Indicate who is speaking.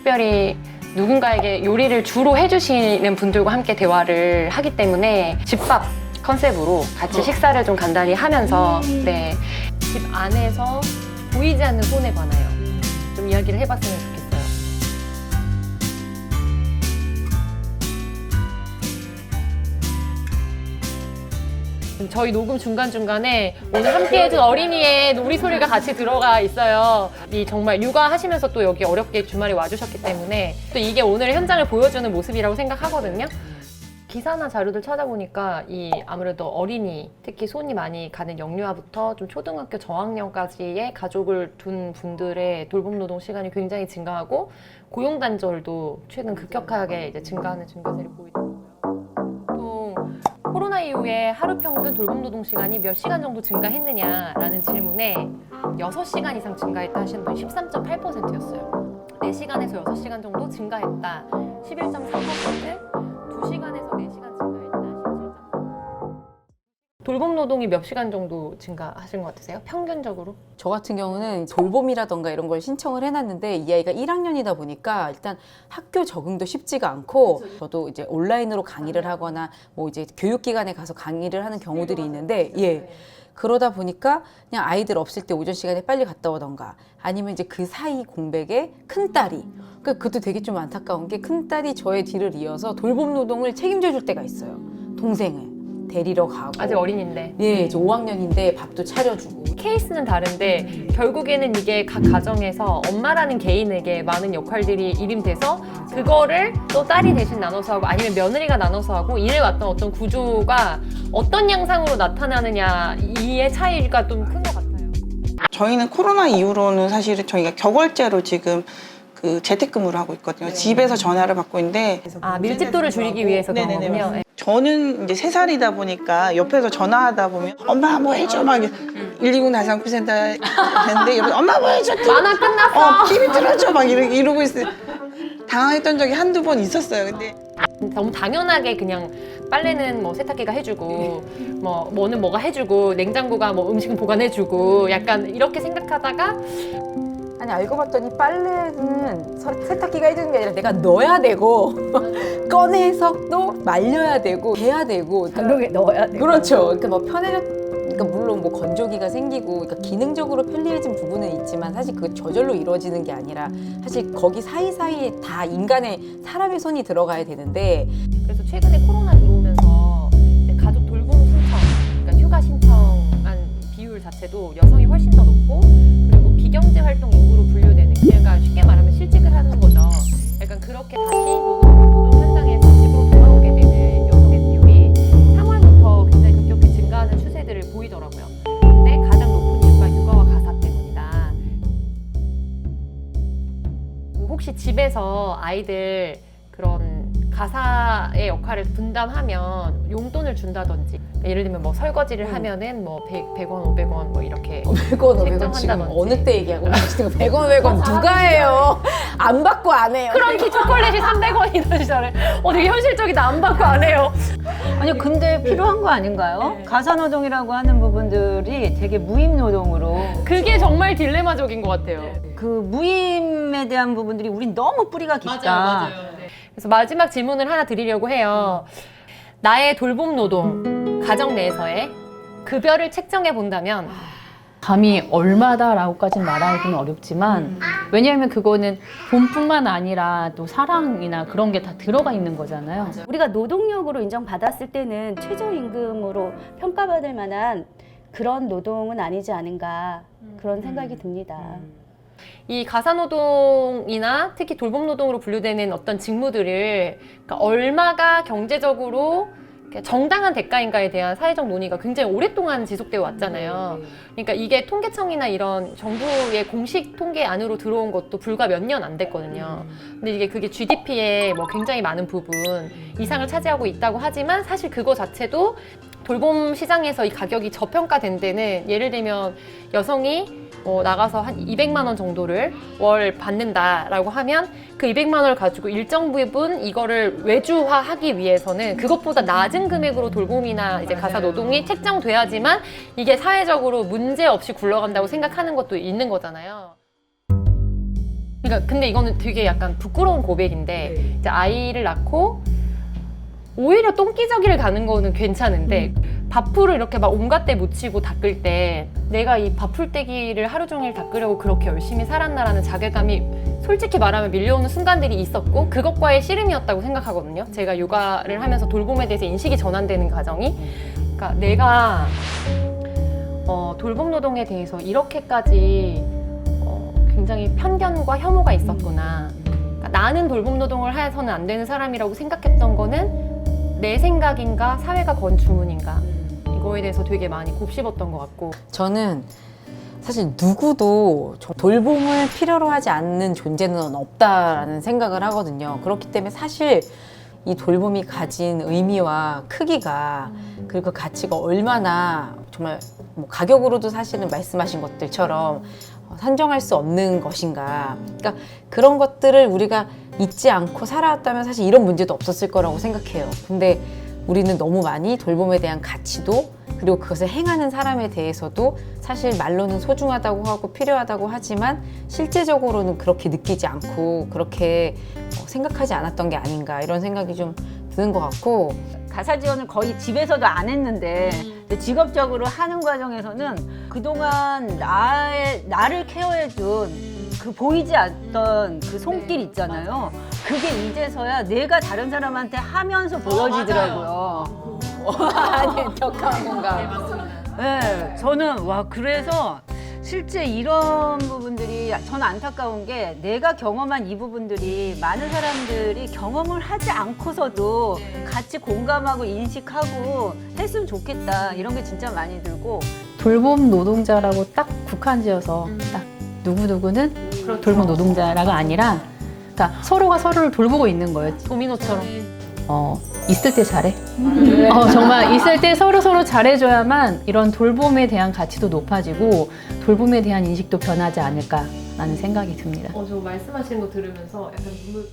Speaker 1: 특별히 누군가에게 요리를 주로 해주시는 분들과 함께 대화를 하기 때문에 집밥 컨셉으로 같이 식사를 좀 간단히 하면서 네, 집 안에서 보이지 않는 손에 관하여 좀 이야기를 해봤으면 좋겠어요. 저희 녹음 중간중간에 오늘 함께해준 어린이의 놀이 소리가 같이 들어가 있어요. 이 정말 육아하시면서 또 여기 어렵게 주말에 와주셨기 때문에 또 이게 오늘 현장을 보여주는 모습이라고 생각하거든요. 기사나 자료들 찾아보니까 이 아무래도 어린이, 특히 손이 많이 가는 영유아부터 좀 초등학교 저학년까지의 가족을 둔 분들의 돌봄 노동 시간이 굉장히 증가하고 고용 단절도 최근 급격하게 이제 증가하는 증가세를 보이더라고요. 보통 코로나 이후에 하루 평균 돌봄 노동 시간이 몇 시간 정도 증가했느냐라는 질문에 6시간 이상 증가했다 하시는 분이 13.8%였어요. 4시간에서 6시간 정도 증가했다. 11.3%, 2시간에서 4시간 증가했다. 17.3%. 돌봄 노동이 몇 시간 정도 증가하신 것 같으세요? 평균적으로?
Speaker 2: 저 같은 경우는 돌봄이라던가 이런 걸 신청을 해놨는데 이 아이가 1학년이다 보니까 일단 학교 적응도 쉽지가 않고 저도 이제 온라인으로 강의를 하거나 뭐 이제 교육기관에 가서 강의를 하는 경우들이 있는데 예. 그러다 보니까 그냥 아이들 없을 때 오전 시간에 빨리 갔다 오던가 아니면 이제 그 사이 공백에 큰딸이 그러니까 그것도 되게 좀 안타까운 게 큰딸이 저의 뒤를 이어서 돌봄 노동을 책임져 줄 때가 있어요. 동생을 데리러 가고
Speaker 1: 아직 어린인데.
Speaker 2: 예, 이제 5학년인데 밥도 차려주고
Speaker 1: 케이스는 다른데 결국에는 이게 각 가정에서 엄마라는 개인에게 많은 역할들이 일임돼서 그거를 또 딸이 대신 나눠서 하고 아니면 며느리가 나눠서 하고 이래왔던 어떤 구조가 어떤 양상으로 나타나느냐 이의 차이가 좀 큰 것 같아요.
Speaker 3: 저희는 코로나 이후로는 사실은 저희가 격월제로 지금 그 재택근무를 하고 있거든요. 집에서 전화를 받고 있는데
Speaker 1: 아, 밀집도를 줄이기 위해서 그런
Speaker 3: 네네네,
Speaker 1: 거군요.
Speaker 3: 맞습니다. 저는 이제 3살이다 보니까 옆에서 전화하다 보면 엄마 뭐 해줘 막 120 나상쿠센터 했는데 옆에서 엄마 뭐 해줘
Speaker 1: 만화 끝났어.
Speaker 3: TV 틀어줘 막 이러고 있어요. 당황했던 적이 한두 번 있었어요. 근데
Speaker 1: 너무 당연하게 그냥 빨래는 뭐 세탁기가 해주고 뭐는 뭐가 해주고 냉장고가 뭐 음식은 보관해주고 약간 이렇게 생각하다가
Speaker 2: 아니 알고 봤더니 빨래는 세탁기가 해주는 게 아니라 내가 넣어야 되고 꺼내서 또 말려야 되고 해야 되고
Speaker 4: 장롱에 넣어야 돼.
Speaker 2: 그렇죠. 그러니까 뭐 그러니까 물론 뭐 건조기가 생기고 그러니까 기능적으로 편리해진 부분은 있지만 사실 그게 저절로 이루어지는 게 아니라 사실 거기 사이사이에 다 인간의 사람의 손이 들어가야 되는데
Speaker 1: 그래서 최근에 코로나 들어오면서 이제 가족 돌봄 신청, 그러니까 휴가 신청한 비율 자체도 여성이 훨씬 더 높고 그리고 비경제 활동 인구로 분류되는 그러니까 쉽게 말하면 실직을 하는 거죠. 약간 그렇게 다시 노동 현장에서 집으로 돌아오게 되는 여성의 비율이 3월부터 굉장히 급격히 증가하는 추세들을 보이더라고요. 근데 가장 높은 이유가 육아와 가사 때문이다. 혹시 집에서 아이들 그런 가사의 역할을 분담하면 용돈을 준다든지 예를 들면 뭐 설거지를 하면은 뭐 100원, 500원 뭐 이렇게
Speaker 2: 100원, 500원 지금 어느 때 얘기하고 계시는 거 100원, 500원 누가 해요? 안 받고 안 해요.
Speaker 1: 크런치 초콜릿이 300원이던 시절에 되게 현실적이다. 안 받고 안 해요.
Speaker 4: 아니 근데 필요한 거 아닌가요? 가사노동이라고 하는 부분들이 되게 무임노동으로
Speaker 1: 그게 정말 딜레마적인 것 같아요.
Speaker 4: 그 무임에 대한 부분들이 우린 너무 뿌리가 깊다.
Speaker 1: 그래서 마지막 질문을 하나 드리려고 해요. 나의 돌봄 노동, 가정 내에서의 급여를 책정해 본다면
Speaker 5: 감히 얼마다라고까지는 말하기는 어렵지만 왜냐하면 그거는 돈뿐만 아니라 또 사랑이나 그런 게 다 들어가 있는 거잖아요.
Speaker 6: 우리가 노동력으로 인정받았을 때는 최저임금으로 평가받을 만한 그런 노동은 아니지 않은가 그런 생각이 듭니다.
Speaker 1: 이 가사노동이나 특히 돌봄노동으로 분류되는 어떤 직무들을 그러니까 얼마가 경제적으로 정당한 대가인가에 대한 사회적 논의가 굉장히 오랫동안 지속되어 왔잖아요. 그러니까 이게 통계청이나 이런 정부의 공식 통계 안으로 들어온 것도 불과 몇 년 안 됐거든요. 근데 그게 GDP의 뭐 굉장히 많은 부분 이상을 차지하고 있다고 하지만 사실 그거 자체도 돌봄 시장에서 이 가격이 저평가된 데는 예를 들면 여성이 나가서 한 200만 원 정도를 월 받는다라고 하면 그 200만 원을 가지고 일정 부분 이거를 외주화하기 위해서는 그것보다 낮은 금액으로 돌봄이나 이제 가사 노동이 책정돼야지만 이게 사회적으로 문제 없이 굴러간다고 생각하는 것도 있는 거잖아요. 그러니까 근데 이거는 되게 약간 부끄러운 고백인데 이제 아이를 낳고 오히려 똥기저귀를 가는 거는 괜찮은데 밥풀을 이렇게 막 온갖 데 묻히고 닦을 때 내가 이 밥풀떼기를 하루 종일 닦으려고 그렇게 열심히 살았나라는 자괴감이 솔직히 말하면 밀려오는 순간들이 있었고 그것과의 씨름이었다고 생각하거든요. 제가 육아를 하면서 돌봄에 대해서 인식이 전환되는 과정이 그러니까 내가 돌봄 노동에 대해서 이렇게까지 굉장히 편견과 혐오가 있었구나. 그러니까 나는 돌봄 노동을 해서는 안 되는 사람이라고 생각했던 거는 내 생각인가 사회가 건 주문인가 이거에 대해서 되게 많이 곱씹었던 것 같고
Speaker 2: 저는 사실 누구도 돌봄을 필요로 하지 않는 존재는 없다라는 생각을 하거든요. 그렇기 때문에 사실 이 돌봄이 가진 의미와 크기가 그리고 그 가치가 얼마나 정말 뭐 가격으로도 사실은 말씀하신 것들처럼 산정할 수 없는 것인가. 그러니까 그런 것들을 우리가 잊지 않고 살아왔다면 사실 이런 문제도 없었을 거라고 생각해요. 근데 우리는 너무 많이 돌봄에 대한 가치도 그리고 그것을 행하는 사람에 대해서도 사실 말로는 소중하다고 하고 필요하다고 하지만 실제적으로는 그렇게 느끼지 않고 그렇게 생각하지 않았던 게 아닌가 이런 생각이 좀 드는 것 같고
Speaker 4: 가사 지원을 거의 집에서도 안 했는데 근데 직업적으로 하는 과정에서는 그동안 나를 케어해준 그 보이지 않던 그 손길 있잖아요. 그게 이제서야 내가 다른 사람한테 하면서 보여지더라고요.
Speaker 2: 아니 격한 뭔가
Speaker 4: 네, 저는 와 그래서 실제 이런 부분들이 저는 안타까운 게 내가 경험한 이 부분들이 많은 사람들이 경험을 하지 않고서도 같이 공감하고 인식하고 했으면 좋겠다 이런 게 진짜 많이 들고
Speaker 5: 돌봄 노동자라고 딱 국한지어서 딱 누구누구는 돌봄 노동자라가 아니라 그러니까 서로가 서로를 돌보고 있는 거예요.
Speaker 1: 도미노처럼
Speaker 5: 있을 때 잘해. 정말 있을 때 서로 잘해줘야만 이런 돌봄에 대한 가치도 높아지고 돌봄에 대한 인식도 변하지 않을까라는 생각이 듭니다.
Speaker 1: 저 말씀하시는 거 들으면서 약간 눈물